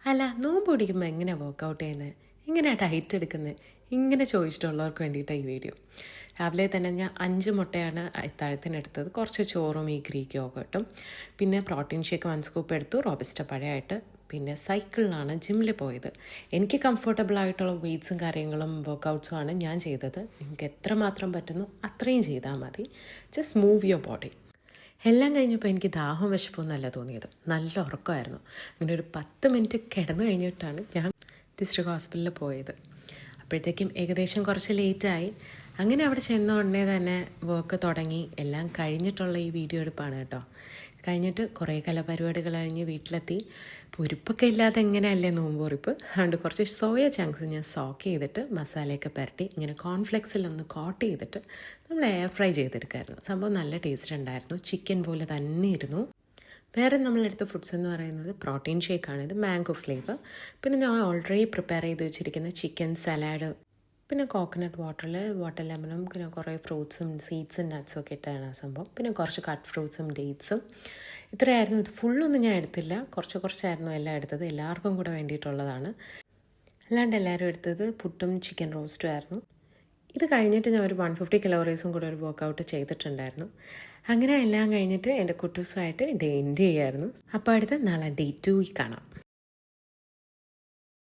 അല്ല, നോമ്പ് പിടിക്കുമ്പോൾ എങ്ങനെയാണ് വർക്കൗട്ട് ചെയ്യുന്നത്, എങ്ങനെയാണ് ഡയറ്റ് എടുക്കുന്നത്, ഇങ്ങനെ ചോദിച്ചിട്ടുള്ളവർക്ക് വേണ്ടിയിട്ടാണ് ഈ വീഡിയോ. രാവിലെ തന്നെ ഞാൻ 5 മുട്ടയാണ് അത്താഴത്തിനെടുത്തത്. കുറച്ച് ചോറും ഈ ഗ്രീക്ക് യോഗട്ടും, പിന്നെ പ്രോട്ടീൻ ഷേക്ക് 1 സ്കൂപ്പ് എടുത്തു, റോബസ്റ്റ പഴമായിട്ട്. പിന്നെ സൈക്കിളിലാണ് ജിമ്മിൽ പോയത്. എനിക്ക് കംഫർട്ടബിൾ ആയിട്ടുള്ള വെയ്റ്റ്സും കാര്യങ്ങളും വർക്കൗട്ട്സും ആണ് ഞാൻ ചെയ്തത്. നിങ്ങൾക്ക് എത്രമാത്രം പറ്റുന്നു അത്രയും ചെയ്താൽ മതി. Just move your body. എല്ലാം കഴിഞ്ഞപ്പോൾ എനിക്ക് ദാഹവും വിശപ്പൊന്നുമല്ല തോന്നിയത്, നല്ല ഉറക്കമായിരുന്നു. അങ്ങനെ ഒരു 10 മിനിറ്റ് കിടന്നു കഴിഞ്ഞിട്ടാണ് ഞാൻ ഡിസ്ട്രിക്ട് ഹോസ്പിറ്റലിൽ പോയത്. അപ്പോഴത്തേക്കും ഏകദേശം കുറച്ച് ലേറ്റായി. അങ്ങനെ അവിടെ ചെന്ന ഉടനെ തന്നെ വർക്ക് തുടങ്ങി. എല്ലാം കഴിഞ്ഞിട്ടുള്ള ഈ വീഡിയോ എടുപ്പാണ് കേട്ടോ. കഴിഞ്ഞിട്ട് കുറേ കലാപരിപാടികൾ കഴിഞ്ഞ് വീട്ടിലെത്തി. പൊരിപ്പൊക്കെ ഇല്ലാതെ എങ്ങനെയല്ലേ നോമ്പ് പൊറിപ്പ്. അതുകൊണ്ട് കുറച്ച് സോയ ചങ്ക്സ് ഞാൻ സോക്ക് ചെയ്തിട്ട് മസാലയൊക്കെ പുരട്ടി ഇങ്ങനെ കോൺഫ്ലെക്സിലൊന്ന് കോട്ട് ചെയ്തിട്ട് നമ്മൾ എയർ ഫ്രൈ ചെയ്തെടുക്കായിരുന്നു. സംഭവം നല്ല ടേസ്റ്റ് ഉണ്ടായിരുന്നു. ചിക്കൻ പോലെ തന്നെ ഇരുന്നു. വേറെ നമ്മളെടുത്ത ഫുഡ്സ് എന്ന് പറയുന്നത് പ്രോട്ടീൻ ഷേക്കാണ്. ഇത് മാംഗോ ഫ്ലേവർ. പിന്നെ ഞാൻ ഓൾറെഡി പ്രിപ്പയർ ചെയ്ത് വെച്ചിരിക്കുന്ന ചിക്കൻ സലാഡ്, പിന്നെ കോക്കനട്ട് വാട്ടർ ലെമണും, പിന്നെ കുറേ ഫ്രൂട്ട്സും സീഡ്സും നട്ട്സും ഒക്കെ ഇട്ടാണ് സംഭവം. പിന്നെ കുറച്ച് കട്ട് ഫ്രൂട്ട്സും ഡേറ്റ്സും. ഇത്രയായിരുന്നു. ഇത് ഫുള്ളൊന്നും ഞാൻ എടുത്തില്ല, കുറച്ചായിരുന്നു എല്ലാം എടുത്തത്. എല്ലാവർക്കും കൂടെ വേണ്ടിയിട്ടുള്ളതാണ്. അല്ലാണ്ട് എല്ലാവരും എടുത്തത് പുട്ടും ചിക്കൻ റോസ്റ്റും ആയിരുന്നു. ഇത് കഴിഞ്ഞിട്ട് ഞാൻ ഒരു 150 കലോറീസും കൂടെ ഒരു വർക്കൗട്ട് ചെയ്തിട്ടുണ്ടായിരുന്നു. അങ്ങനെ എല്ലാം കഴിഞ്ഞിട്ട് എൻ്റെ കുട്ടൂസുമായിട്ട് ഡേ എൻഡ് ചെയ്യായിരുന്നു. അപ്പോൾ അടുത്ത് നാളെ ഡേ 2 കാണാം.